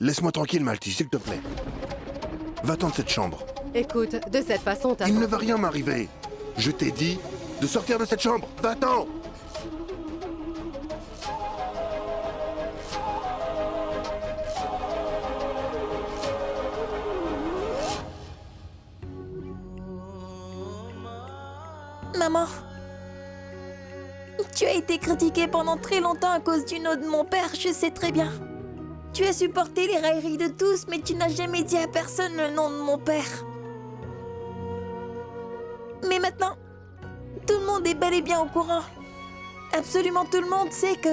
Laisse-moi tranquille, Malty, s'il te plaît. Va-t'en de cette chambre. Écoute, de cette façon, t'as... Il ne va rien m'arriver. Je t'ai dit de sortir de cette chambre. Va-t'en! Maman, tu as été critiquée pendant très longtemps à cause du nom de mon père, je sais très bien. Tu as supporté les railleries de tous, mais tu n'as jamais dit à personne le nom de mon père. Mais maintenant, tout le monde est bel et bien au courant. Absolument tout le monde sait que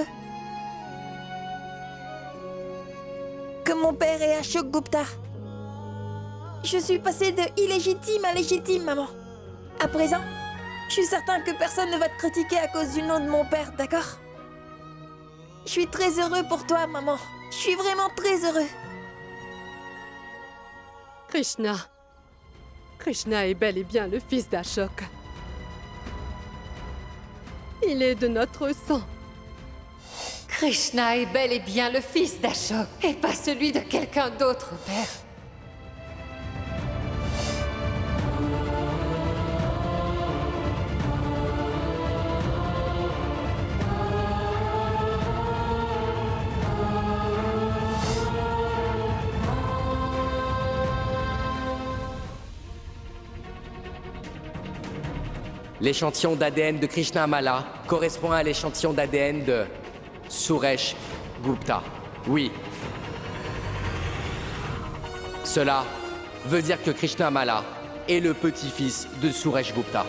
mon père est Ashok Gupta. Je suis passée de illégitime à légitime, maman. À présent, je suis certain que personne ne va te critiquer à cause du nom de mon père, d'accord? Je suis très heureux pour toi, maman. Je suis vraiment très heureux. Krishna. Krishna est bel et bien le fils d'Ashok. Il est de notre sang. Krishna est bel et bien le fils d'Ashok, et pas celui de quelqu'un d'autre, père. L'échantillon d'ADN de Krishnamala correspond à l'échantillon d'ADN de Suresh Gupta. Oui. Cela veut dire que Krishnamala est le petit-fils de Suresh Gupta.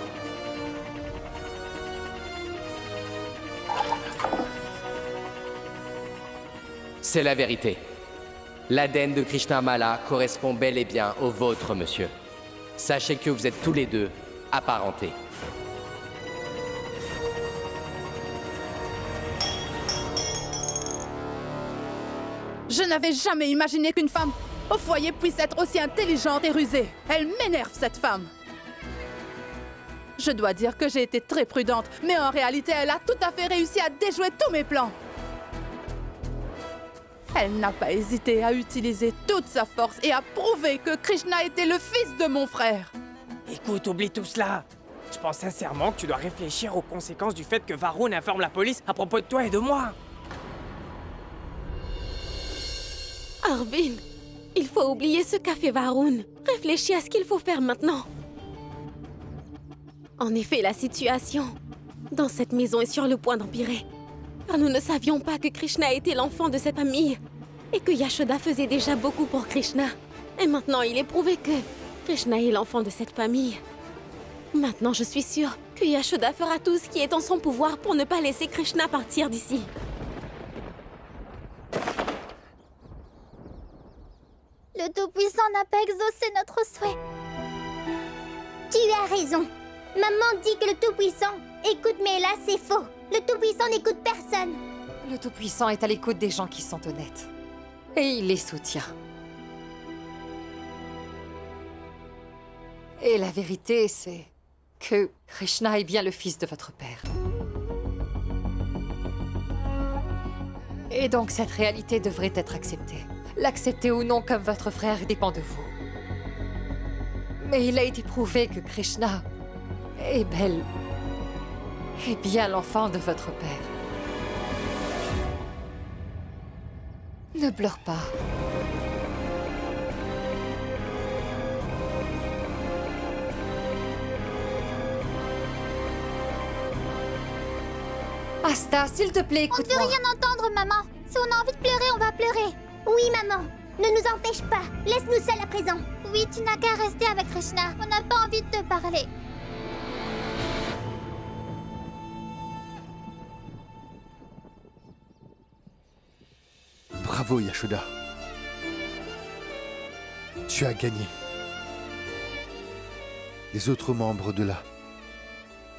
C'est la vérité. L'ADN de Krishnamala correspond bel et bien au vôtre, monsieur. Sachez que vous êtes tous les deux apparentés. Je n'avais jamais imaginé qu'une femme au foyer puisse être aussi intelligente et rusée. Elle m'énerve, cette femme. Je dois dire que j'ai été très prudente, mais en réalité, elle a tout à fait réussi à déjouer tous mes plans. Elle n'a pas hésité à utiliser toute sa force et à prouver que Krishna était le fils de mon frère. Écoute, oublie tout cela. Je pense sincèrement que tu dois réfléchir aux conséquences du fait que Varun informe la police à propos de toi et de moi. Arvind, il faut oublier ce qu'a fait Varun. Réfléchis à ce qu'il faut faire maintenant. En effet, la situation dans cette maison est sur le point d'empirer. Car nous ne savions pas que Krishna était l'enfant de cette famille et que Yashoda faisait déjà beaucoup pour Krishna. Et maintenant, il est prouvé que Krishna est l'enfant de cette famille. Maintenant, je suis sûre que Yashoda fera tout ce qui est en son pouvoir pour ne pas laisser Krishna partir d'ici. Le Tout-Puissant n'a pas exaucé notre souhait. Tu as raison. Maman dit que le Tout-Puissant écoute, mais là, c'est faux. Le Tout-Puissant n'écoute personne. Le Tout-Puissant est à l'écoute des gens qui sont honnêtes. Et il les soutient. Et la vérité, c'est que Krishna est bien le fils de votre père. Et donc cette réalité devrait être acceptée. L'accepter ou non comme votre frère dépend de vous. Mais il a été prouvé que Krishna est bien l'enfant de votre père. Ne pleure pas. Asta, s'il te plaît, On ne écoute-moi. veut rien entendre, maman. Si on a envie de pleurer, on va pleurer. Oui, maman. Ne nous empêche pas. Laisse-nous seuls à présent. Oui, tu n'as qu'à rester avec Krishna. On n'a pas envie de te parler. Bravo, Yashoda. Tu as gagné. Les autres membres de la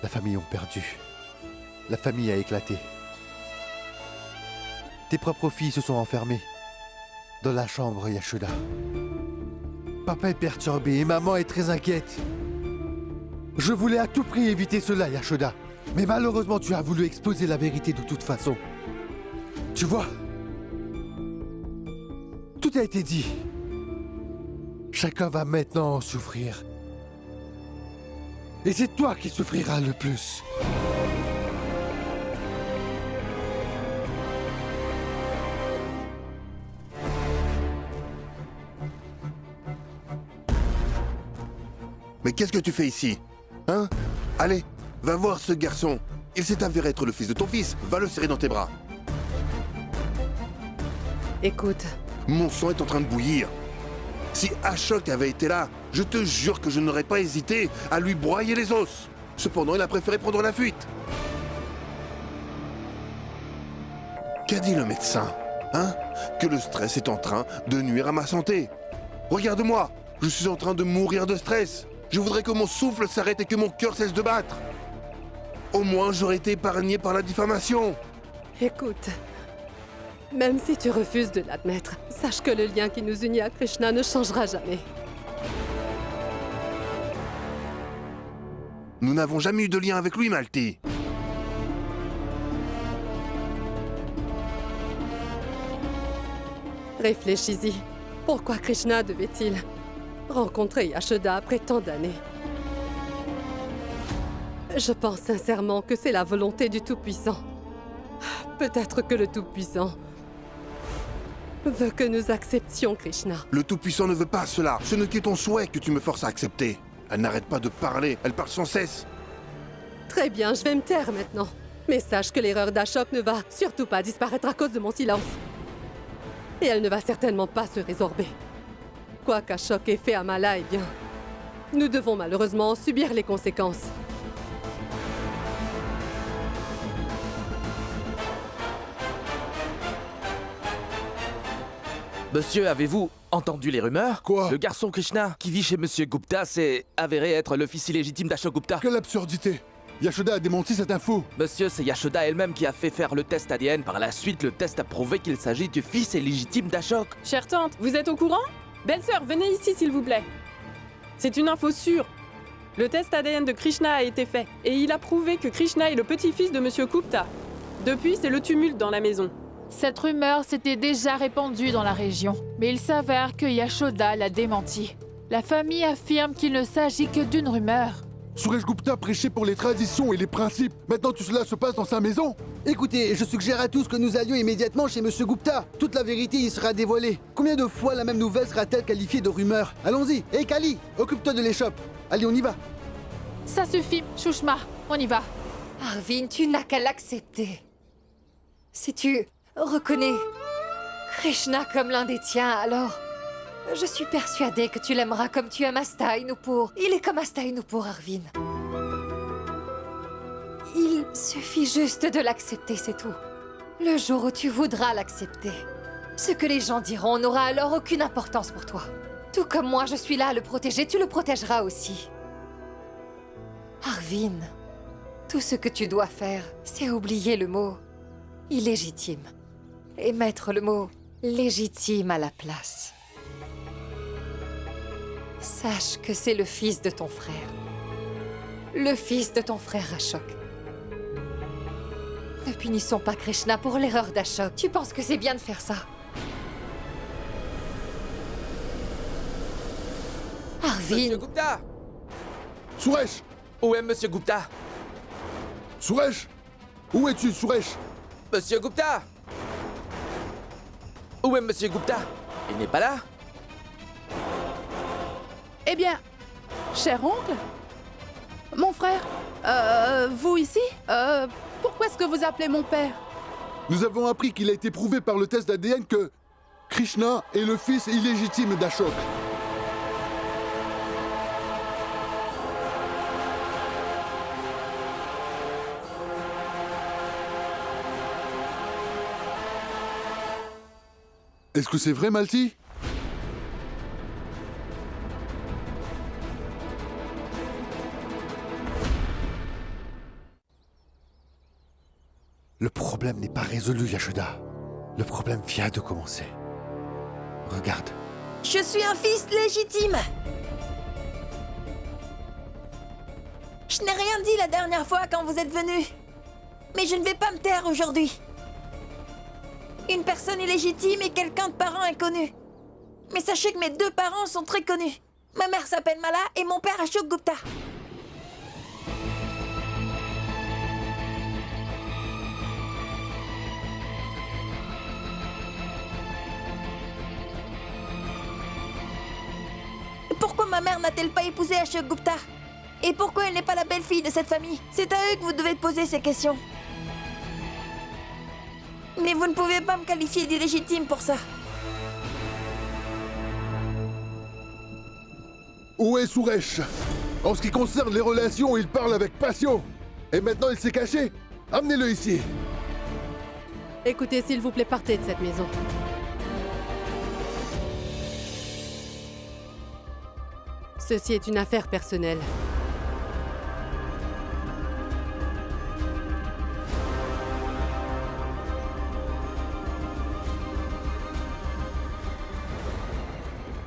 famille ont perdu. La famille a éclaté. Tes propres filles se sont enfermées dans la chambre, Yashoda. Papa est perturbé et maman est très inquiète. Je voulais à tout prix éviter cela, Yashoda. Mais malheureusement, tu as voulu exposer la vérité de toute façon. Tu vois, Tout a été dit. Chacun va maintenant en souffrir. Et c'est toi qui souffriras le plus. Mais qu'est-ce que tu fais ici? Hein? Allez, va voir ce garçon. Il s'est avéré être le fils de ton fils. Va le serrer dans tes bras. Écoute, Mon sang est en train de bouillir. Si Ashok avait été là, je te jure que je n'aurais pas hésité à lui broyer les os. Cependant, il a préféré prendre la fuite. Qu'a dit le médecin? Hein? Que le stress est en train de nuire à ma santé. Regarde-moi, je suis en train de mourir de stress. Je voudrais que mon souffle s'arrête et que mon cœur cesse de battre. Au moins, j'aurais été épargné par la diffamation. écoute. Même si tu refuses de l'admettre, sache que le lien qui nous unit à Krishna ne changera jamais. Nous n'avons jamais eu de lien avec lui, Malti. Réfléchis-y. Pourquoi Krishna devait-il rencontrer Yashoda après tant d'années? Je pense sincèrement que c'est la volonté du Tout-Puissant. Peut-être que le Tout-Puissant veut que nous acceptions Krishna. Le Tout-Puissant ne veut pas cela. Ce n'est que ton souhait que tu me forces à accepter. Elle n'arrête pas de parler, elle parle sans cesse. Très bien, je vais me taire maintenant. Mais sache que l'erreur d'Ashok ne va surtout pas disparaître à cause de mon silence. Et elle ne va certainement pas se résorber. Quoi qu'Ashok ait fait à Mala, eh bien, nous devons malheureusement en subir les conséquences. Monsieur, avez-vous entendu les rumeurs? Quoi? Le garçon Krishna qui vit chez Monsieur Gupta s'est avéré être le fils illégitime d'Ashok Gupta. Quelle absurdité! Yashoda a démenti cette info. Monsieur, c'est Yashoda elle-même qui a fait faire le test ADN. Par la suite, le test a prouvé qu'il s'agit du fils illégitime d'Ashok. Chère tante, vous êtes au courant? Belle-sœur, venez ici s'il vous plaît. C'est une info sûre. Le test ADN de Krishna a été fait et il a prouvé que Krishna est le petit-fils de Monsieur Gupta. Depuis, c'est le tumulte dans la maison. Cette rumeur s'était déjà répandue dans la région, mais il s'avère que Yashoda l'a démenti. La famille affirme qu'il ne s'agit que d'une rumeur. Suresh Gupta prêchait pour les traditions et les principes. Maintenant, tout cela se passe dans sa maison. Écoutez, je suggère à tous que nous allions immédiatement chez Monsieur Gupta. Toute la vérité y sera dévoilée. Combien de fois la même nouvelle sera-t-elle qualifiée de rumeur? Allons-y. Hé, Kali, occupe-toi de l'échoppe. Allez, on y va. Ça suffit, Shushma, on y va. Arvin, tu n'as qu'à l'accepter. Si tu reconnais Krishna comme l'un des tiens, alors je suis persuadée que tu l'aimeras comme tu aimes Asta Nupur. Il est comme Asta Nupur, Arvin. Il suffit juste de l'accepter, c'est tout. Le jour où tu voudras l'accepter, ce que les gens diront n'aura alors aucune importance pour toi. Tout comme moi, je suis là à le protéger, tu le protégeras aussi. Arvin, tout ce que tu dois faire, c'est oublier le mot illégitime et mettre le mot légitime à la place. Sache que c'est le fils de ton frère. Le fils de ton frère Ashok. Ne punissons pas Krishna pour l'erreur d'Ashok. Tu penses que c'est bien de faire ça? Arvin! Monsieur Gupta! Suresh! Où est Monsieur Gupta? Suresh! Où es-tu, Suresh? Monsieur Gupta! Où est Monsieur Gupta? Il n'est pas là? Eh bien, cher oncle, mon frère, vous ici, pourquoi est-ce que vous appelez mon père? Nous avons appris qu'il a été prouvé par le test d'ADN que Krishna est le fils illégitime d'Ashok. Est-ce que c'est vrai, Malti? Le problème n'est pas résolu, Yashoda. Le problème vient de commencer. Regarde. Je suis un fils légitime. Je n'ai rien dit la dernière fois quand vous êtes venu. Mais je ne vais pas me taire aujourd'hui. Une personne illégitime et quelqu'un de parent inconnu. Mais sachez que mes deux parents sont très connus. Ma mère s'appelle Mala et mon père Ashok Gupta. Pourquoi ma mère n'a-t-elle pas épousé Ashok Gupta? Et pourquoi elle n'est pas la belle-fille de cette famille? C'est à eux que vous devez poser ces questions. Mais vous ne pouvez pas me qualifier d'illégitime pour ça. Où est Suresh? En ce qui concerne les relations, il parle avec passion. Et maintenant il s'est caché. Amenez-le ici. Écoutez, s'il vous plaît, partez de cette maison. Ceci est une affaire personnelle.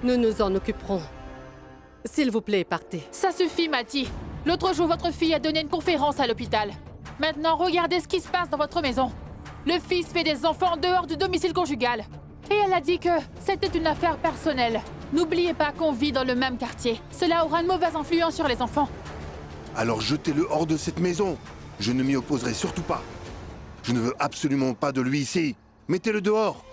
Nous nous en occuperons. S'il vous plaît, partez. Ça suffit, Mati. L'autre jour, votre fille a donné une conférence à l'hôpital. Maintenant, regardez ce qui se passe dans votre maison. Le fils fait des enfants en dehors du domicile conjugal. Et elle a dit que c'était une affaire personnelle. N'oubliez pas qu'on vit dans le même quartier. Cela aura une mauvaise influence sur les enfants. Alors jetez-le hors de cette maison. Je ne m'y opposerai surtout pas. Je ne veux absolument pas de lui ici. Mettez-le dehors.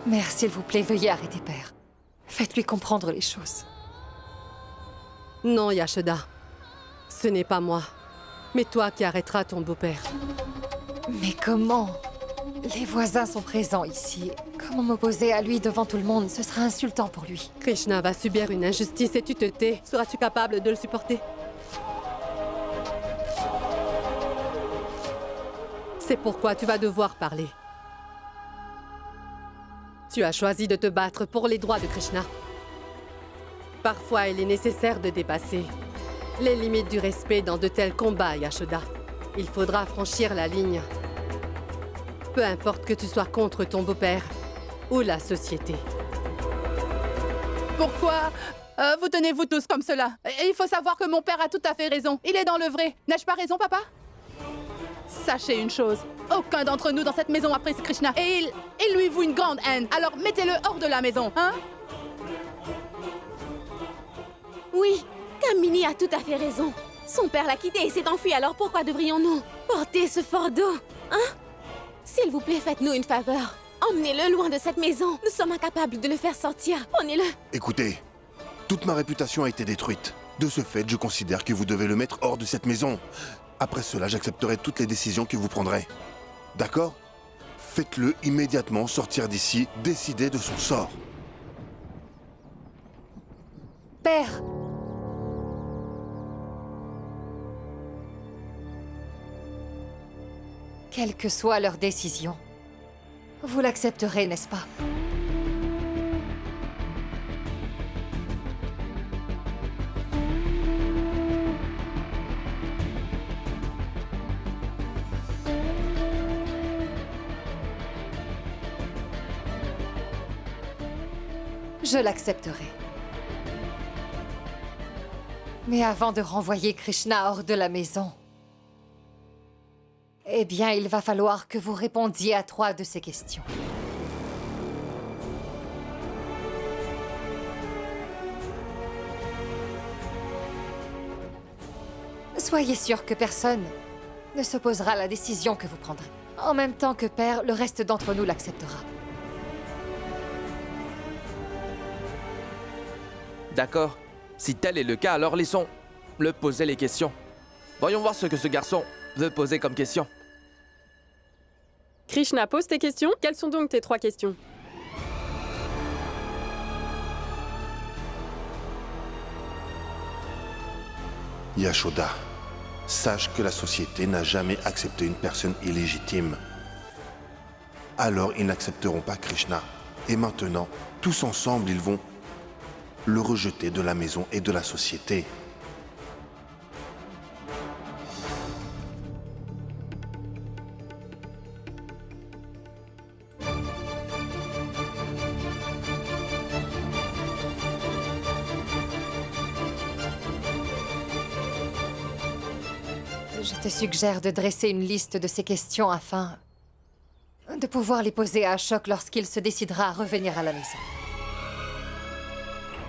Mère, s'il vous plaît, veuillez arrêter Père. Faites-lui comprendre les choses. Non, Yashoda. Ce n'est pas moi, mais toi qui arrêteras ton beau-père. Mais comment? Les voisins sont présents ici. Comment m'opposer à lui devant tout le monde? Ce sera insultant pour lui. Krishna va subir une injustice et tu te tais. Seras-tu capable de le supporter? C'est pourquoi tu vas devoir parler. Tu as choisi de te battre pour les droits de Krishna. Parfois, il est nécessaire de dépasser les limites du respect dans de tels combats, Yashoda. Il faudra franchir la ligne. Peu importe que tu sois contre ton beau-père ou la société. Pourquoi vous tenez-vous tous comme cela? Et il faut savoir que mon père a tout à fait raison. Il est dans le vrai. N'ai-je pas raison, papa? Sachez une chose. Aucun d'entre nous dans cette maison apprécie Krishna. Et il lui voue une grande haine. Alors mettez-le hors de la maison, hein? Oui, Kamini a tout à fait raison. Son père l'a quitté et s'est enfui, alors pourquoi devrions-nous porter ce fardeau? Hein? S'il vous plaît, faites-nous une faveur. Emmenez-le loin de cette maison. Nous sommes incapables de le faire sortir. Prenez-le. Écoutez, toute ma réputation a été détruite. De ce fait, je considère que vous devez le mettre hors de cette maison. Après cela, j'accepterai toutes les décisions que vous prendrez. D'accord? Faites-le immédiatement sortir d'ici, décider de son sort. Père! Quelle que soit leur décision, vous l'accepterez, n'est-ce pas? Je l'accepterai. Mais avant de renvoyer Krishna hors de la maison, eh bien, il va falloir que vous répondiez à 3 de ces questions. Soyez sûr que personne ne s'opposera à la décision que vous prendrez. En même temps que Père, le reste d'entre nous l'acceptera. D'accord. Si tel est le cas, alors laissons-le poser les questions. Voyons voir ce que ce garçon veut poser comme question. Krishna, pose tes questions. Quelles sont donc tes 3 questions? Yashoda, sache que la société n'a jamais accepté une personne illégitime. Alors ils n'accepteront pas Krishna. Et maintenant, tous ensemble, ils vont le rejeter de la maison et de la société. Je te suggère de dresser une liste de ces questions afin de pouvoir les poser à Ashok lorsqu'il se décidera à revenir à la maison.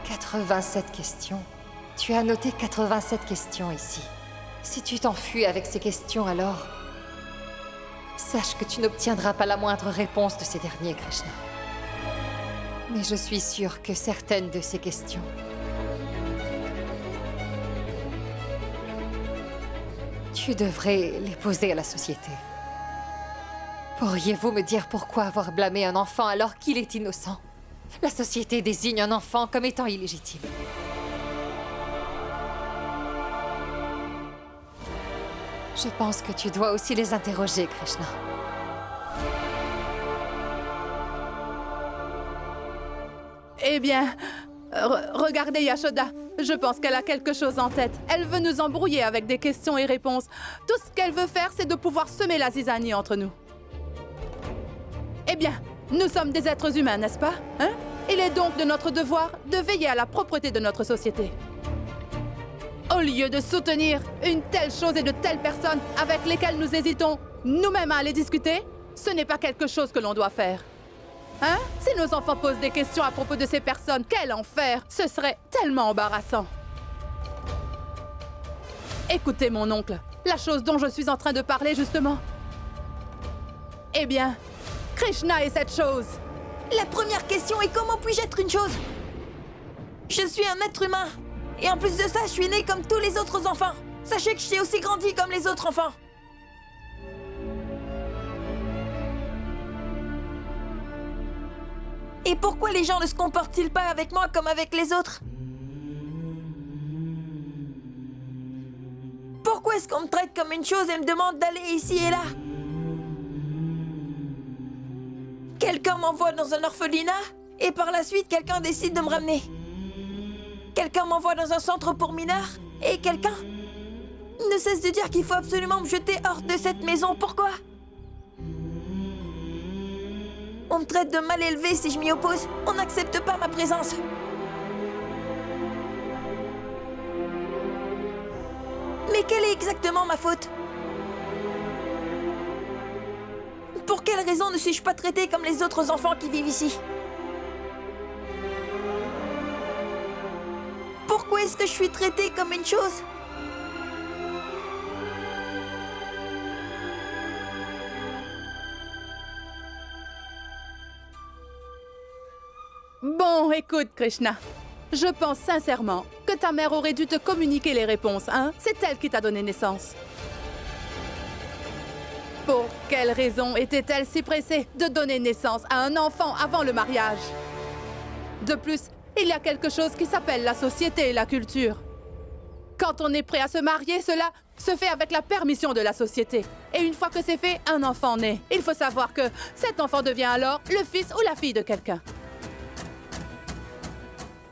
87 questions. Tu as noté 87 questions ici. Si tu t'enfuis avec ces questions, alors sache que tu n'obtiendras pas la moindre réponse de ces derniers, Krishna. Mais je suis sûre que certaines de ces questions tu devrais les poser à la société. Pourriez-vous me dire pourquoi avoir blâmé un enfant alors qu'il est innocent? La société désigne un enfant comme étant illégitime. Je pense que tu dois aussi les interroger, Krishna. Eh bien, regardez Yashoda. Je pense qu'elle a quelque chose en tête. Elle veut nous embrouiller avec des questions et réponses. Tout ce qu'elle veut faire, c'est de pouvoir semer la zizanie entre nous. Eh bien, nous sommes des êtres humains, n'est-ce pas? Hein? Il est donc de notre devoir de veiller à la propreté de notre société. Au lieu de soutenir une telle chose et de telles personnes avec lesquelles nous hésitons nous-mêmes à aller discuter, ce n'est pas quelque chose que l'on doit faire. Hein? Si nos enfants posent des questions à propos de ces personnes, quel enfer! Ce serait tellement embarrassant. Écoutez, mon oncle, la chose dont je suis en train de parler, justement. Eh bien, Krishna est cette chose. La première question est comment puis-je être une chose? Je suis un être humain. Et en plus de ça, je suis né comme tous les autres enfants. Sachez que j'ai aussi grandi comme les autres enfants. Et pourquoi les gens ne se comportent-ils pas avec moi comme avec les autres? Pourquoi est-ce qu'on me traite comme une chose et me demande d'aller ici et là? Quelqu'un m'envoie dans un orphelinat et par la suite, quelqu'un décide de me ramener. Quelqu'un m'envoie dans un centre pour mineurs et quelqu'un ne cesse de dire qu'il faut absolument me jeter hors de cette maison. Pourquoi? On me traite de mal élevé si je m'y oppose. On n'accepte pas ma présence. Mais quelle est exactement ma faute? Pour quelle raison ne suis-je pas traitée comme les autres enfants qui vivent ici? Pourquoi est-ce que je suis traitée comme une chose? Bon, écoute, Krishna. Je pense sincèrement que ta mère aurait dû te communiquer les réponses, hein? C'est elle qui t'a donné naissance. Pour quelle raison était-elle si pressée de donner naissance à un enfant avant le mariage? De plus, il y a quelque chose qui s'appelle la société et la culture. Quand on est prêt à se marier, cela se fait avec la permission de la société. Et une fois que c'est fait, un enfant naît. Il faut savoir que cet enfant devient alors le fils ou la fille de quelqu'un.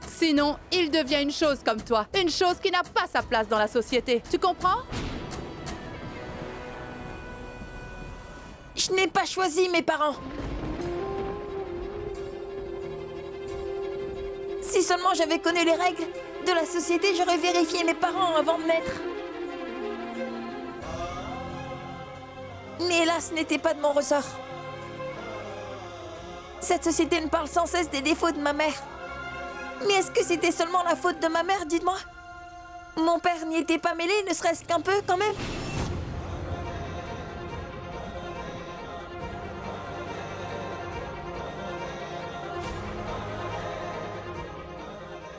Sinon, il devient une chose comme toi. Une chose qui n'a pas sa place dans la société. Tu comprends? Je n'ai pas choisi mes parents. Si seulement j'avais connu les règles de la société, j'aurais vérifié mes parents avant de naître. Mais hélas, ce n'était pas de mon ressort. Cette société me parle sans cesse des défauts de ma mère. Mais est-ce que c'était seulement la faute de ma mère, dites-moi? Mon père n'y était pas mêlé, ne serait-ce qu'un peu, quand même?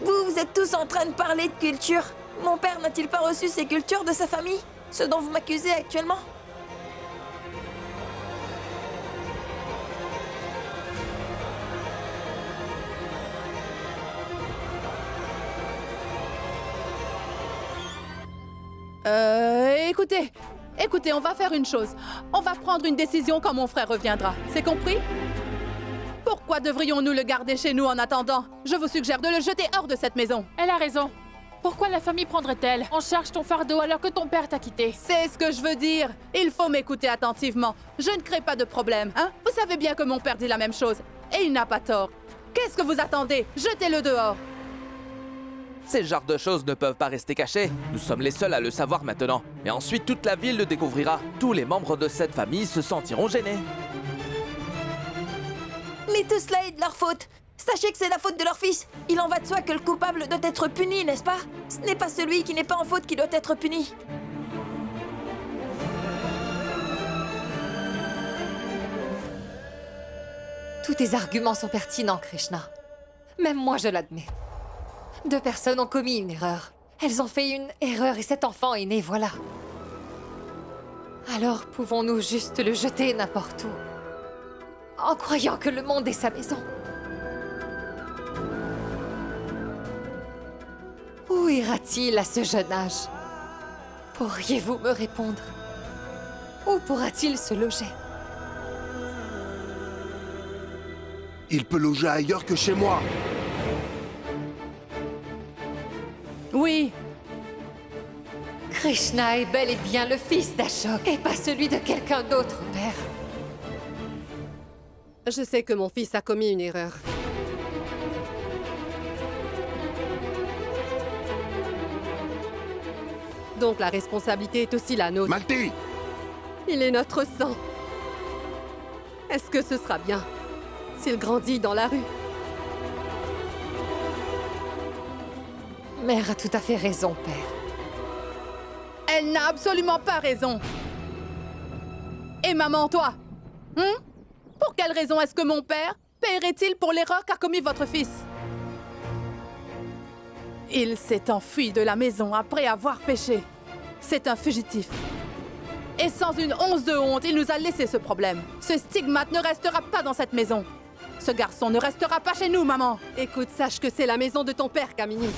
Vous êtes tous en train de parler de culture. Mon père n'a-t-il pas reçu ces cultures de sa famille? Ce dont vous m'accusez actuellement? Écoutez, on va faire une chose. On va prendre une décision quand mon frère reviendra. C'est compris? Pourquoi devrions-nous le garder chez nous en attendant? Je vous suggère de le jeter hors de cette maison. Elle a raison. Pourquoi la famille prendrait-elle en charge ton fardeau alors que ton père t'a quitté? C'est ce que je veux dire. Il faut m'écouter attentivement. Je ne crée pas de problème, hein? Vous savez bien que mon père dit la même chose. Et il n'a pas tort. Qu'est-ce que vous attendez? Jetez-le dehors. Ces genres de choses ne peuvent pas rester cachées. Nous sommes les seuls à le savoir maintenant. Et ensuite, toute la ville le découvrira. Tous les membres de cette famille se sentiront gênés. Mais tout cela est de leur faute. Sachez que c'est la faute de leur fils. Il en va de soi que le coupable doit être puni, n'est-ce pas? Ce n'est pas celui qui n'est pas en faute qui doit être puni. Tous tes arguments sont pertinents, Krishna. Même moi, je l'admets. 2 personnes ont commis une erreur. Elles ont fait une erreur et cet enfant est né, voilà. Alors pouvons-nous juste le jeter n'importe où, en croyant que le monde est sa maison? Où ira-t-il à ce jeune âge? Pourriez-vous me répondre? Où pourra-t-il se loger? Il peut loger ailleurs que chez moi. Oui. Krishna est bel et bien le fils d'Ashok et pas celui de quelqu'un d'autre, père. Je sais que mon fils a commis une erreur. Donc la responsabilité est aussi la nôtre. Malti! Il est notre sang. Est-ce que ce sera bien s'il grandit dans la rue? Mère a tout à fait raison, père. Elle n'a absolument pas raison. Et maman, toi? Pour quelle raison est-ce que mon père paierait-il pour l'erreur qu'a commis votre fils? Il s'est enfui de la maison après avoir péché. C'est un fugitif. Et sans une once de honte, il nous a laissé ce problème. Ce stigmate ne restera pas dans cette maison. Ce garçon ne restera pas chez nous, maman. Écoute, sache que c'est la maison de ton père, Kamini.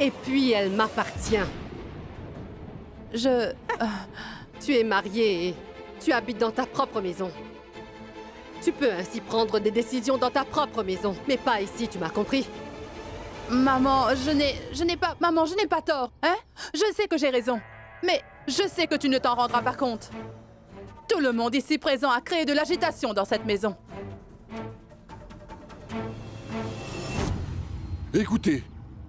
Et puis, elle m'appartient. Tu es mariée et tu habites dans ta propre maison. Tu peux ainsi prendre des décisions dans ta propre maison, mais pas ici, tu m'as compris? Maman, je n'ai pas tort, hein? Je sais que j'ai raison, mais je sais que tu ne t'en rendras pas compte. Tout le monde ici présent a créé de l'agitation dans cette maison. Écoutez,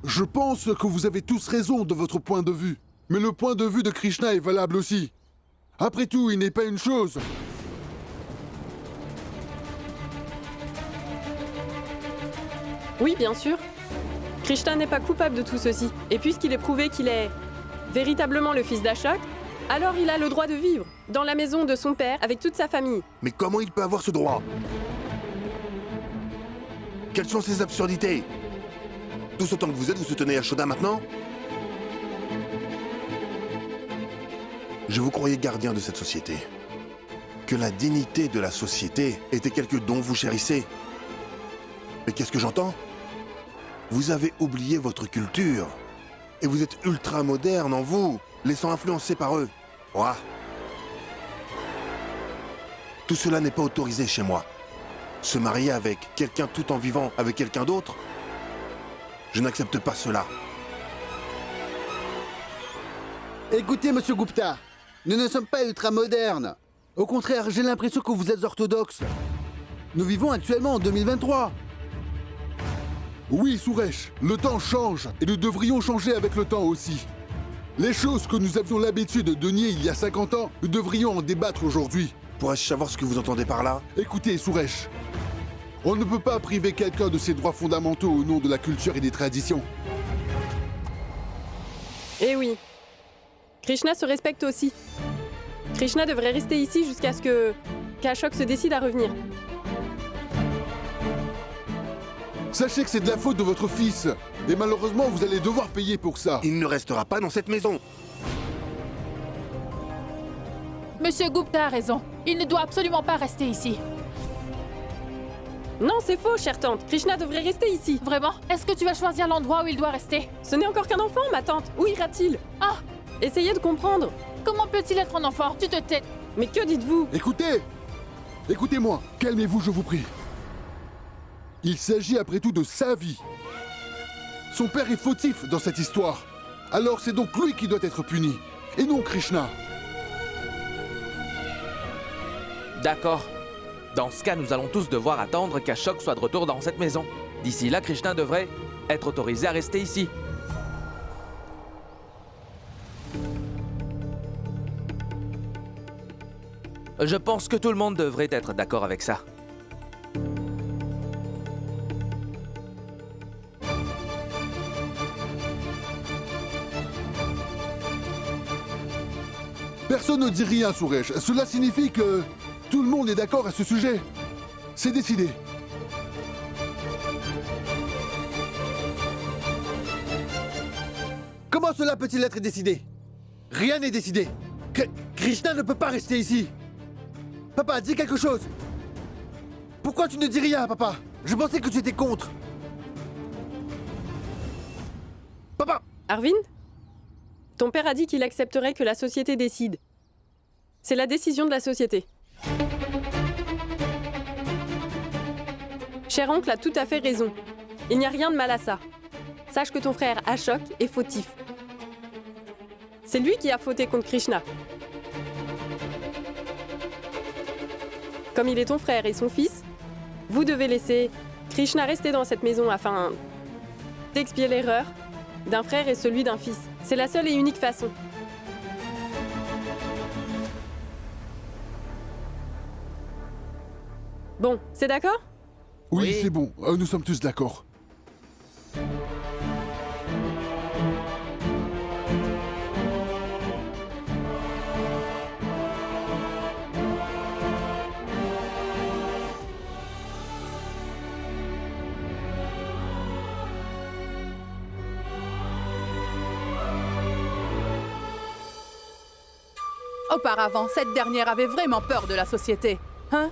je pense que vous avez tous raison de votre point de vue. Mais le point de vue de Krishna est valable aussi. Après tout, il n'est pas une chose. Oui, bien sûr. Krishna n'est pas coupable de tout ceci. Et puisqu'il est prouvé qu'il est véritablement le fils d'Ashok, alors il a le droit de vivre dans la maison de son père avec toute sa famille. Mais comment il peut avoir ce droit? Quelles sont ces absurdités? Tous autant que vous êtes, vous soutenez Yashoda maintenant? Je vous croyais gardien de cette société. Que la dignité de la société était quelque dont vous chérissez. Mais qu'est-ce que j'entends? Vous avez oublié votre culture. Et vous êtes ultra moderne en vous, laissant influencer par eux. Ouah. Tout cela n'est pas autorisé chez moi. Se marier avec quelqu'un tout en vivant avec quelqu'un d'autre, je n'accepte pas cela. Écoutez, monsieur Gupta, nous ne sommes pas ultra-modernes. Au contraire, j'ai l'impression que vous êtes orthodoxe. Nous vivons actuellement en 2023. Oui, Suresh, le temps change et nous devrions changer avec le temps aussi. Les choses que nous avions l'habitude de nier il y a 50 ans, nous devrions en débattre aujourd'hui. Pourrais-je savoir ce que vous entendez par là? Écoutez, Suresh, on ne peut pas priver quelqu'un de ses droits fondamentaux au nom de la culture et des traditions. Eh oui. Krishna se respecte aussi. Krishna devrait rester ici jusqu'à ce qu'Ashok se décide à revenir. Sachez que c'est de la faute de votre fils. Et malheureusement, vous allez devoir payer pour ça. Il ne restera pas dans cette maison. Monsieur Gupta a raison. Il ne doit absolument pas rester ici. Non, c'est faux, chère tante. Krishna devrait rester ici. Vraiment? Est-ce que tu vas choisir l'endroit où il doit rester? Ce n'est encore qu'un enfant, ma tante. Où ira-t-il? Ah! Essayez de comprendre. Comment peut-il être un enfant? Tu te tais. Mais que dites-vous? Écoutez! Écoutez-moi, calmez-vous, je vous prie. Il s'agit après tout de sa vie. Son père est fautif dans cette histoire. Alors c'est donc lui qui doit être puni, et non Krishna. D'accord. Dans ce cas, nous allons tous devoir attendre qu'Ashok soit de retour dans cette maison. D'ici là, Krishna devrait être autorisé à rester ici. Je pense que tout le monde devrait être d'accord avec ça. Personne ne dit rien, Suresh. Cela signifie que tout le monde est d'accord à ce sujet. C'est décidé. Comment cela peut-il être décidé? Rien n'est décidé. Krishna ne peut pas rester ici. Papa, dis quelque chose. Pourquoi tu ne dis rien, papa? Je pensais que tu étais contre. Papa! Arvind? Ton père a dit qu'il accepterait que la société décide. C'est la décision de la société. Cher oncle a tout à fait raison. Il n'y a rien de mal à ça. Sache que ton frère Ashok est fautif. C'est lui qui a fauté contre Krishna. Comme il est ton frère et son fils, vous devez laisser Krishna rester dans cette maison afin d'expier l'erreur d'un frère et celui d'un fils. C'est la seule et unique façon. Bon, c'est d'accord? Oui, c'est bon. Nous sommes tous d'accord. Auparavant, cette dernière avait vraiment peur de la société. Hein?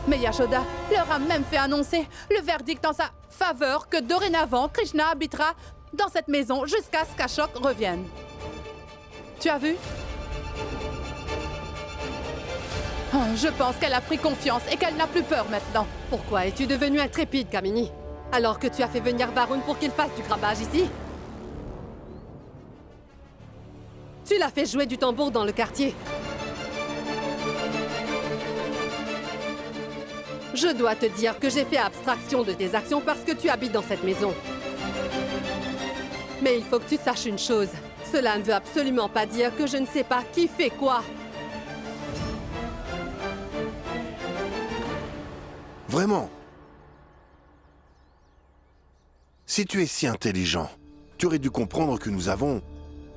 Mais Yashoda leur a même fait annoncer le verdict en sa faveur que dorénavant, Krishna habitera dans cette maison jusqu'à ce qu'Ashok revienne. Tu as vu? Je pense qu'elle a pris confiance et qu'elle n'a plus peur maintenant. Pourquoi es-tu devenue intrépide, Kamini? Alors que tu as fait venir Varun pour qu'il fasse du grappage ici? Tu l'as fait jouer du tambour dans le quartier. Je dois te dire que j'ai fait abstraction de tes actions parce que tu habites dans cette maison. Mais il faut que tu saches une chose. Cela ne veut absolument pas dire que je ne sais pas qui fait quoi. Vraiment. Si tu es si intelligent, tu aurais dû comprendre que nous avons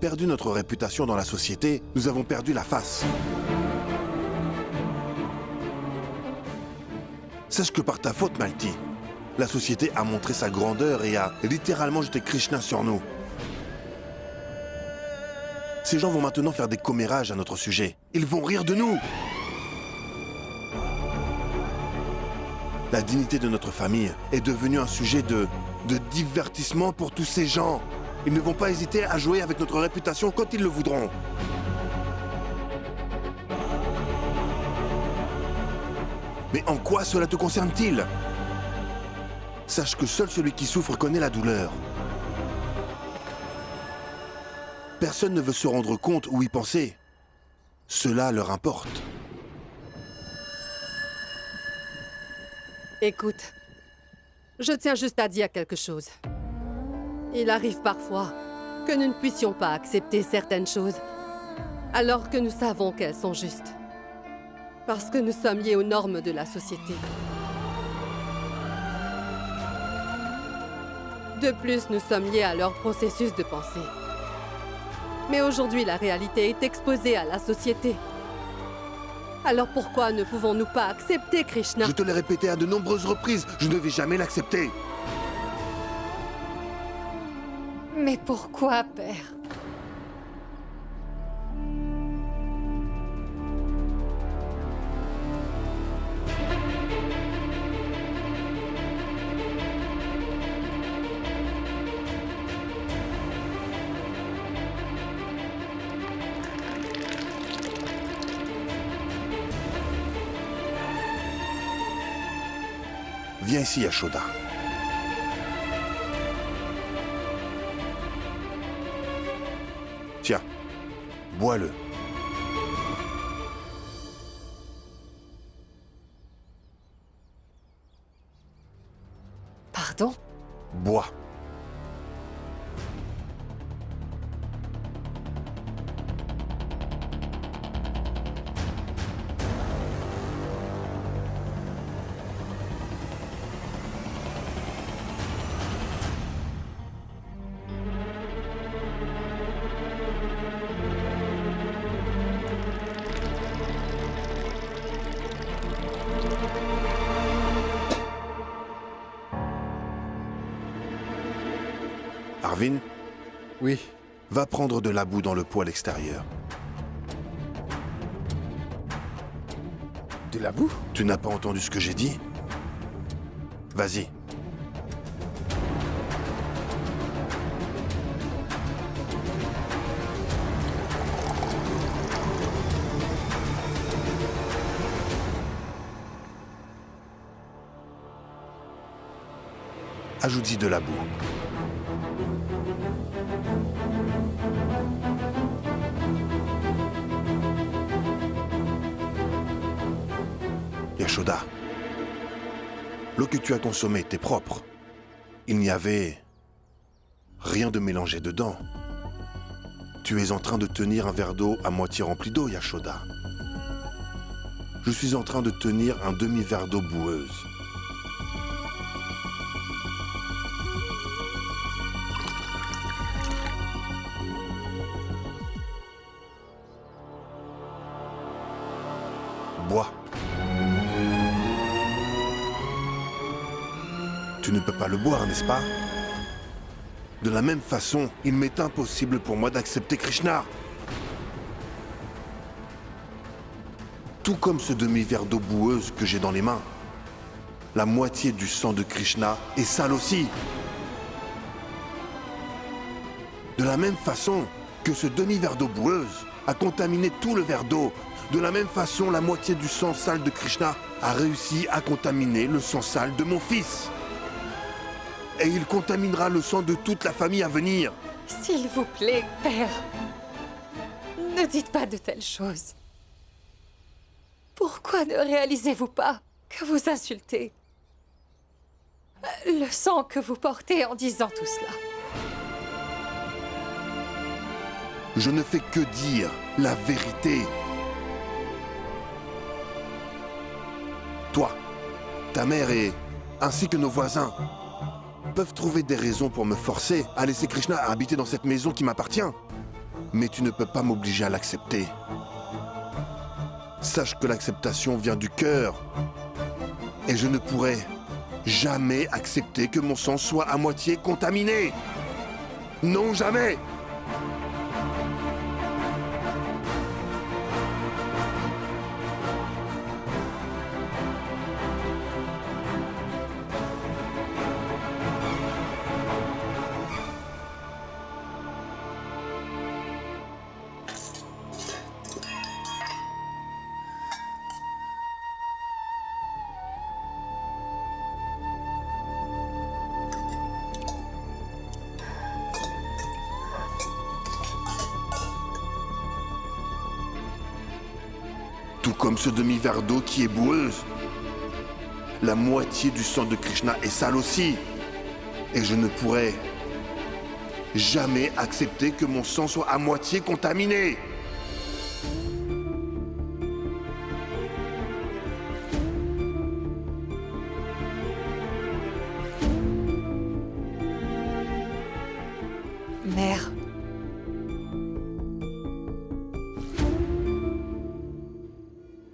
perdu notre réputation dans la société, nous avons perdu la face. Sache que par ta faute, Malti, la société a montré sa grandeur et a littéralement jeté Krishna sur nous. Ces gens vont maintenant faire des commérages à notre sujet. Ils vont rire de nous. La dignité de notre famille est devenue un sujet de divertissement pour tous ces gens. Ils ne vont pas hésiter à jouer avec notre réputation quand ils le voudront. Mais en quoi cela te concerne-t-il? Sache que seul celui qui souffre connaît la douleur. Personne ne veut se rendre compte ou y penser. Cela leur importe. Écoute, je tiens juste à dire quelque chose. Il arrive parfois que nous ne puissions pas accepter certaines choses, alors que nous savons qu'elles sont justes. Parce que nous sommes liés aux normes de la société. De plus, nous sommes liés à leur processus de pensée. Mais aujourd'hui, la réalité est exposée à la société. Alors pourquoi ne pouvons-nous pas accepter Krishna? Je te l'ai répété à de nombreuses reprises, je ne vais jamais l'accepter. Mais pourquoi, père? Viens ici, Yashoda. Tiens, bois-le. Pardon? Bois. Arvin? Oui. Va prendre de la boue dans le poêle extérieur. De la boue? Tu n'as pas entendu ce que j'ai dit? Vas-y. Ajoute-y de la boue. Yashoda, l'eau que tu as consommée était propre. Il n'y avait rien de mélangé dedans. Tu es en train de tenir un verre d'eau à moitié rempli d'eau, Yashoda. Je suis en train de tenir un demi-verre d'eau boueuse. Bois. Tu ne peux pas le boire, n'est-ce pas? De la même façon, il m'est impossible pour moi d'accepter Krishna. Tout comme ce demi-verre d'eau boueuse que j'ai dans les mains. La moitié du sang de Krishna est sale aussi. De la même façon que ce demi-verre d'eau boueuse a contaminé tout le verre d'eau, de la même façon, la moitié du sang sale de Krishna a réussi à contaminer le sang sale de mon fils. Et il contaminera le sang de toute la famille à venir. S'il vous plaît, père, ne dites pas de telles choses. Pourquoi ne réalisez-vous pas que vous insultez le sang que vous portez en disant tout cela? Je ne fais que dire la vérité. Toi, ta mère et ainsi que nos voisins peuvent trouver des raisons pour me forcer à laisser Krishna habiter dans cette maison qui m'appartient. Mais tu ne peux pas m'obliger à l'accepter. Sache que l'acceptation vient du cœur. Et je ne pourrai jamais accepter que mon sang soit à moitié contaminé. Non, jamais! Tout comme ce demi-verre d'eau qui est boueuse. La moitié du sang de Krishna est sale aussi. Et je ne pourrai jamais accepter que mon sang soit à moitié contaminé. Mère.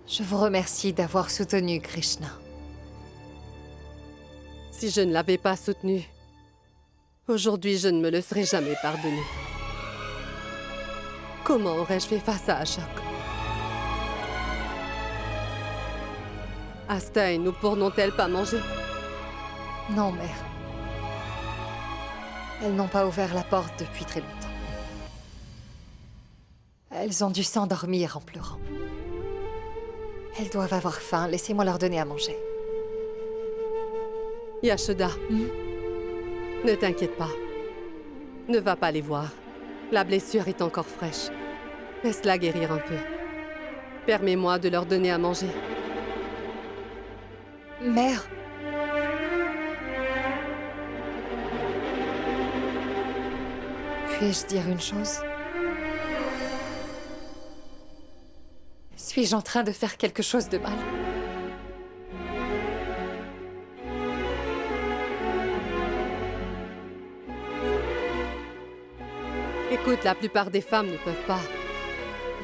Je vous remercie d'avoir soutenu Krishna. Si je ne l'avais pas soutenu, aujourd'hui je ne me le serais jamais pardonné. Comment aurais-je fait face à Ashok? Asta et nous pourront-elles pas manger? Non, mère. Elles n'ont pas ouvert la porte depuis très longtemps. Elles ont dû s'endormir en pleurant. Elles doivent avoir faim. Laissez-moi leur donner à manger. Yashoda, ne t'inquiète pas. Ne va pas les voir. La blessure est encore fraîche. Laisse-la guérir un peu. Permets-moi de leur donner à manger. Mère. Puis-je dire une chose? Suis-je en train de faire quelque chose de mal? Écoute, la plupart des femmes ne peuvent pas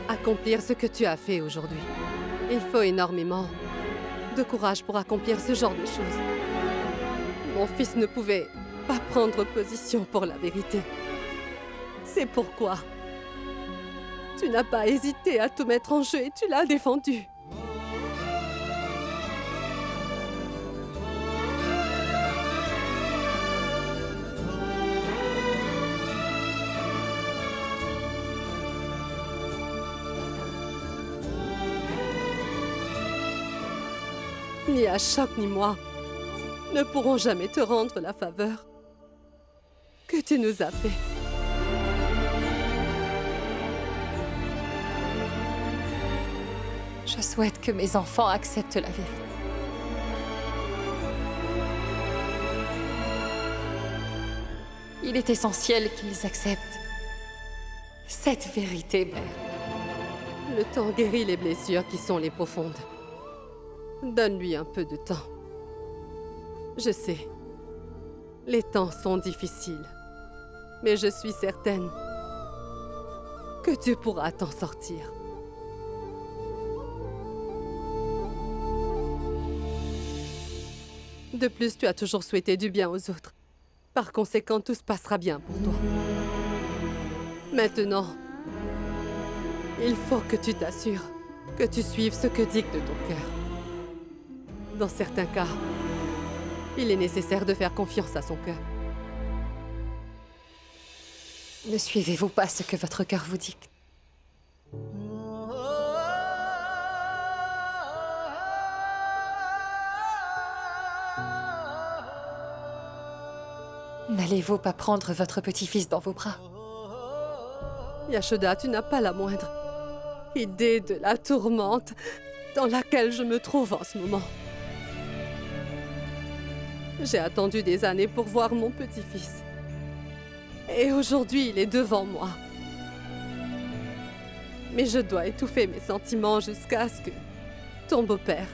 accomplir ce que tu as fait aujourd'hui. Il faut énormément de courage pour accomplir ce genre de choses. Mon fils ne pouvait pas prendre position pour la vérité. C'est pourquoi tu n'as pas hésité à tout mettre en jeu et tu l'as défendu. Ni Ashok ni moi ne pourrons jamais te rendre la faveur que tu nous as fait. Je souhaite que mes enfants acceptent la vérité. Il est essentiel qu'ils acceptent cette vérité, mère. Le temps guérit les blessures qui sont les profondes. Donne-lui un peu de temps. Je sais, les temps sont difficiles, mais je suis certaine que tu pourras t'en sortir. De plus, tu as toujours souhaité du bien aux autres. Par conséquent, tout se passera bien pour toi. Maintenant, il faut que tu t'assures que tu suives ce que dicte ton cœur. Dans certains cas, il est nécessaire de faire confiance à son cœur. Ne suivez-vous pas ce que votre cœur vous dicte? N'allez-vous pas prendre votre petit-fils dans vos bras? Yashoda, tu n'as pas la moindre idée de la tourmente dans laquelle je me trouve en ce moment. J'ai attendu des années pour voir mon petit-fils. Et aujourd'hui, il est devant moi. Mais je dois étouffer mes sentiments jusqu'à ce que ton beau-père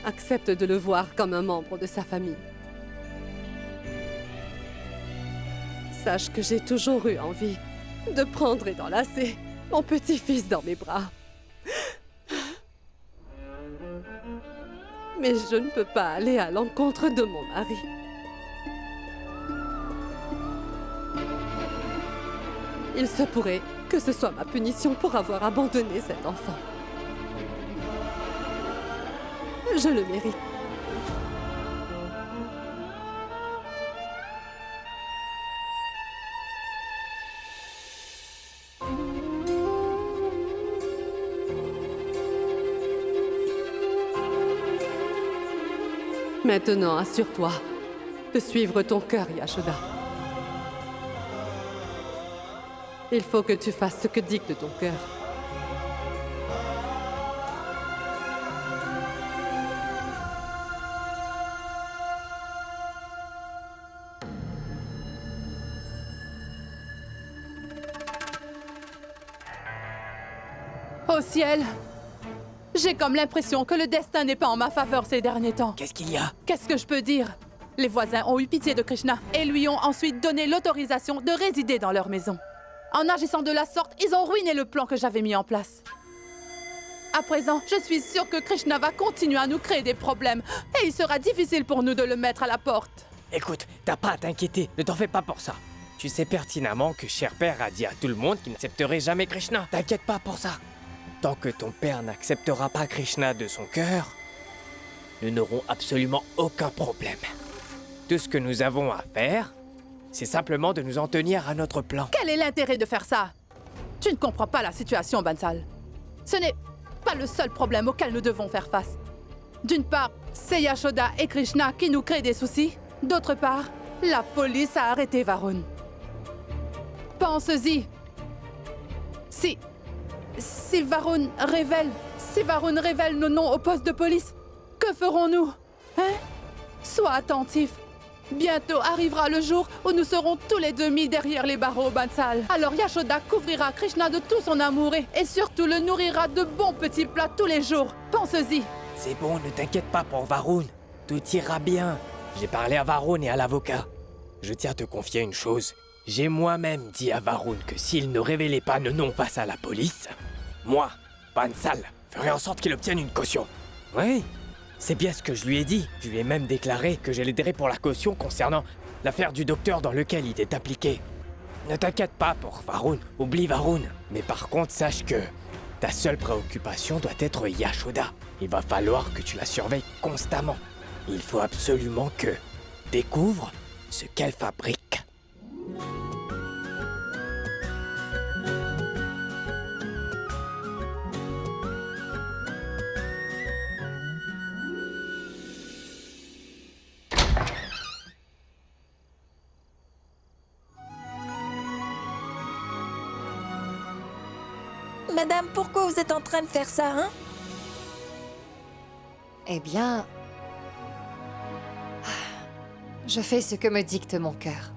accepte de le voir comme un membre de sa famille. Sache que j'ai toujours eu envie de prendre et d'enlacer mon petit-fils dans mes bras. Mais je ne peux pas aller à l'encontre de mon mari. Il se pourrait que ce soit ma punition pour avoir abandonné cet enfant. Je le mérite. Maintenant, assure-toi de suivre ton cœur, Yashoda. Il faut que tu fasses ce que dicte ton cœur. Au ciel! J'ai comme l'impression que le destin n'est pas en ma faveur ces derniers temps. Qu'est-ce qu'il y a? Qu'est-ce que je peux dire? Les voisins ont eu pitié de Krishna et lui ont ensuite donné l'autorisation de résider dans leur maison. En agissant de la sorte, ils ont ruiné le plan que j'avais mis en place. À présent, je suis sûre que Krishna va continuer à nous créer des problèmes et il sera difficile pour nous de le mettre à la porte. Écoute, t'as pas à t'inquiéter, ne t'en fais pas pour ça. Tu sais pertinemment que cher père a dit à tout le monde qu'il n'accepterait jamais Krishna. T'inquiète pas pour ça. Tant que ton père n'acceptera pas Krishna de son cœur, nous n'aurons absolument aucun problème. Tout ce que nous avons à faire, c'est simplement de nous en tenir à notre plan. Quel est l'intérêt de faire ça? Tu ne comprends pas la situation, Bansal. Ce n'est pas le seul problème auquel nous devons faire face. D'une part, c'est Yashoda et Krishna qui nous créent des soucis. D'autre part, la police a arrêté Varun. Pense-y. Si Varun révèle nos noms au poste de police, que ferons-nous? Hein? Sois attentif. Bientôt arrivera le jour où nous serons tous les deux mis derrière les barreaux, Bansal. Alors Yashoda couvrira Krishna de tout son amour et surtout le nourrira de bons petits plats tous les jours. Pense-y. C'est bon, ne t'inquiète pas pour Varun. Tout ira bien. J'ai parlé à Varun et à l'avocat. Je tiens à te confier une chose. J'ai moi-même dit à Varun que s'il ne révélait pas le nom face à la police, moi, Bansal, ferai en sorte qu'il obtienne une caution. Oui, c'est bien ce que je lui ai dit. Je lui ai même déclaré que je l'aiderais pour la caution concernant l'affaire du docteur dans lequel il est impliqué. Ne t'inquiète pas pour Varun, oublie Varun. Mais par contre, sache que ta seule préoccupation doit être Yashoda. Il va falloir que tu la surveilles constamment. Il faut absolument que découvre ce qu'elle fabrique. Madame, pourquoi vous êtes en train de faire ça, hein? Eh bien... je fais ce que me dicte mon cœur.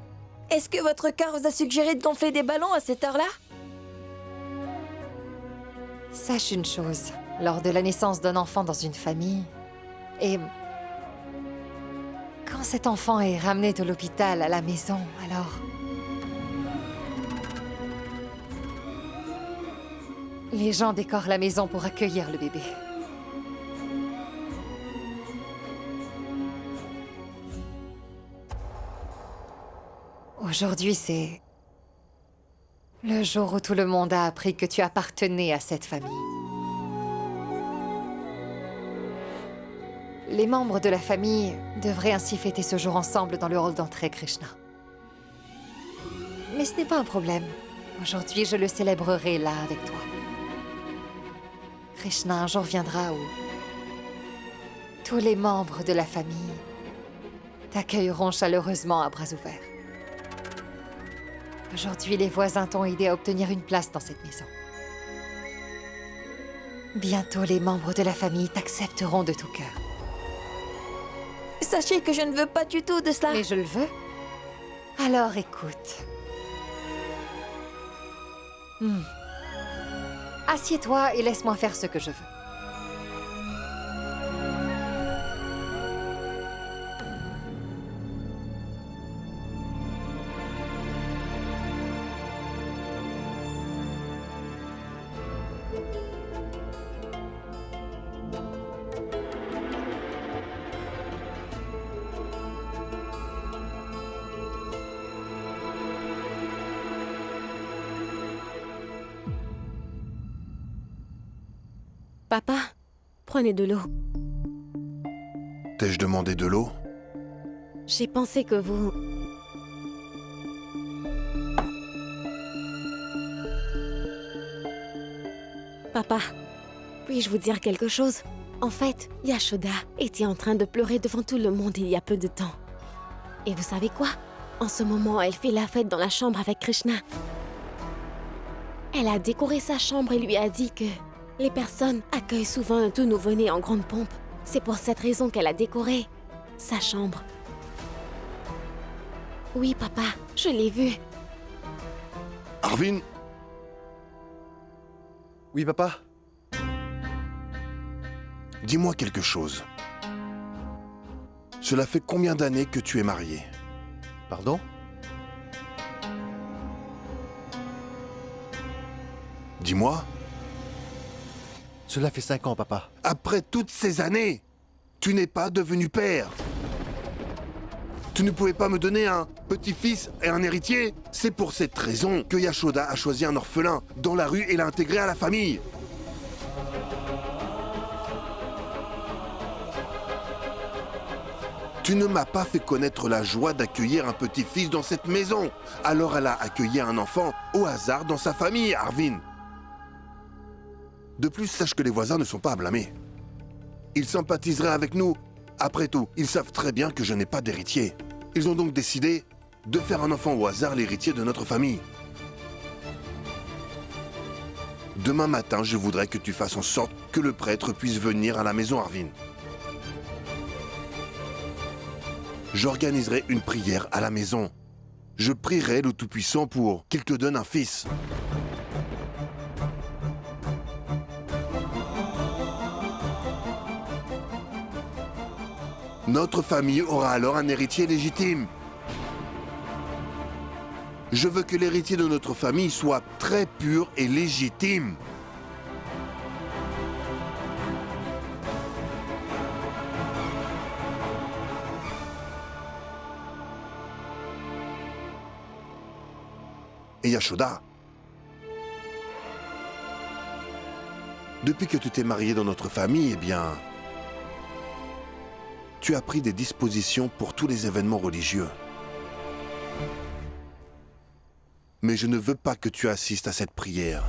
Est-ce que votre cœur vous a suggéré de gonfler des ballons à cette heure-là? Sache une chose, lors de la naissance d'un enfant dans une famille, et quand cet enfant est ramené de l'hôpital à la maison, alors... les gens décorent la maison pour accueillir le bébé. Aujourd'hui, c'est le jour où tout le monde a appris que tu appartenais à cette famille. Les membres de la famille devraient ainsi fêter ce jour ensemble dans le hall d'entrée Krishna. Mais ce n'est pas un problème. Aujourd'hui, je le célébrerai là avec toi. Krishna, un jour viendra où tous les membres de la famille t'accueilleront chaleureusement à bras ouverts. Aujourd'hui, les voisins t'ont aidé à obtenir une place dans cette maison. Bientôt, les membres de la famille t'accepteront de tout cœur. Sachez que je ne veux pas du tout de cela. Mais je le veux. Alors écoute. Assieds-toi et laisse-moi faire ce que je veux. Papa, prenez de l'eau. T'ai-je demandé de l'eau? J'ai pensé que vous... Papa, puis-je vous dire quelque chose? En fait, Yashoda était en train de pleurer devant tout le monde il y a peu de temps. Et vous savez quoi? En ce moment, elle fait la fête dans la chambre avec Krishna. Elle a décoré sa chambre et lui a dit que les personnes accueillent souvent un tout nouveau-né en grande pompe. C'est pour cette raison qu'elle a décoré sa chambre. Oui, papa, je l'ai vu. Arvin? Oui, papa? Dis-moi quelque chose. Cela fait combien d'années que tu es marié? Pardon? Dis-moi. Cela fait 5 ans, papa. Après toutes ces années, tu n'es pas devenu père. Tu ne pouvais pas me donner un petit-fils et un héritier? C'est pour cette raison que Yashoda a choisi un orphelin dans la rue et l'a intégré à la famille. Tu ne m'as pas fait connaître la joie d'accueillir un petit-fils dans cette maison. Alors elle a accueilli un enfant au hasard dans sa famille, Arvin. De plus, sache que les voisins ne sont pas à blâmer. Ils sympathiseraient avec nous. Après tout, ils savent très bien que je n'ai pas d'héritier. Ils ont donc décidé de faire un enfant au hasard l'héritier de notre famille. Demain matin, je voudrais que tu fasses en sorte que le prêtre puisse venir à la maison, Arvin. j'organiserai une prière à la maison. Je prierai le Tout-Puissant pour qu'il te donne un fils. Notre famille aura alors un héritier légitime. Je veux que l'héritier de notre famille soit très pur et légitime. Et Yashoda, depuis que tu t'es marié dans notre famille, eh bien, tu as pris des dispositions pour tous les événements religieux. Mais je ne veux pas que tu assistes à cette prière.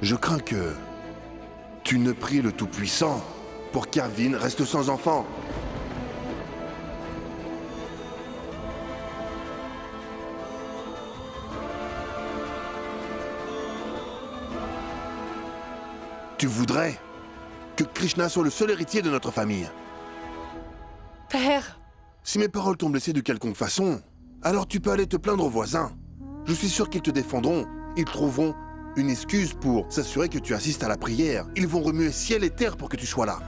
Je crains que tu ne pries le Tout-Puissant pour qu'Arvin reste sans enfant. Tu voudrais que Krishna soit le seul héritier de notre famille. Père! Si mes paroles t'ont blessé de quelconque façon, alors tu peux aller te plaindre aux voisins. Je suis sûr qu'ils te défendront. Ils trouveront une excuse pour s'assurer que tu assistes à la prière. Ils vont remuer ciel et terre pour que tu sois là.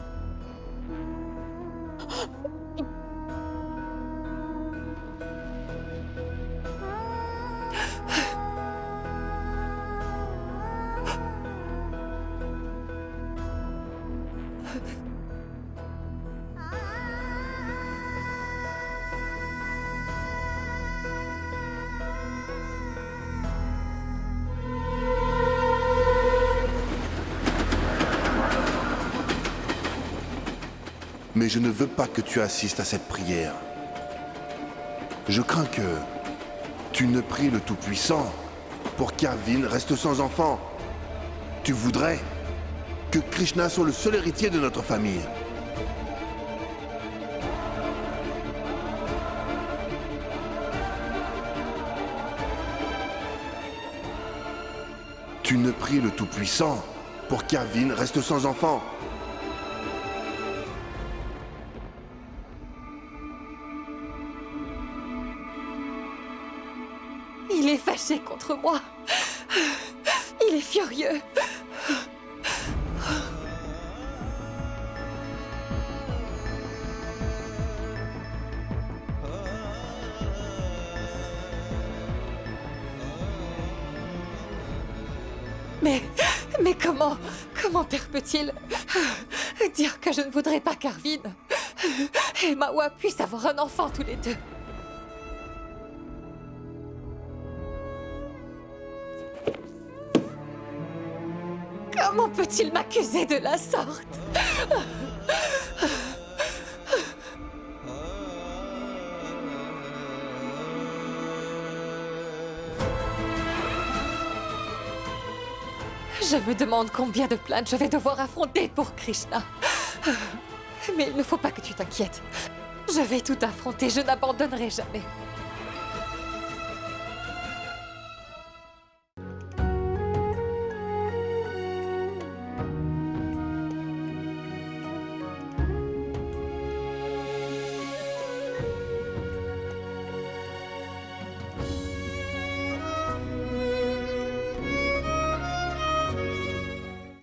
Mais je ne veux pas que tu assistes à cette prière. Je crains que tu ne pries le Tout-Puissant pour qu'Arvin reste sans enfant. Tu voudrais que Krishna soit le seul héritier de notre famille. Tu ne pries le Tout-Puissant pour qu'Arvin reste sans enfant. Il est fâché contre moi. Il est furieux. Mais comment père peut-il dire que je ne voudrais pas qu'Arvin et Mawa puissent avoir un enfant tous les deux? Comment peut-il m'accuser de la sorte? Je me demande combien de plaintes je vais devoir affronter pour Krishna. Mais il ne faut pas que tu t'inquiètes. Je vais tout affronter, je n'abandonnerai jamais.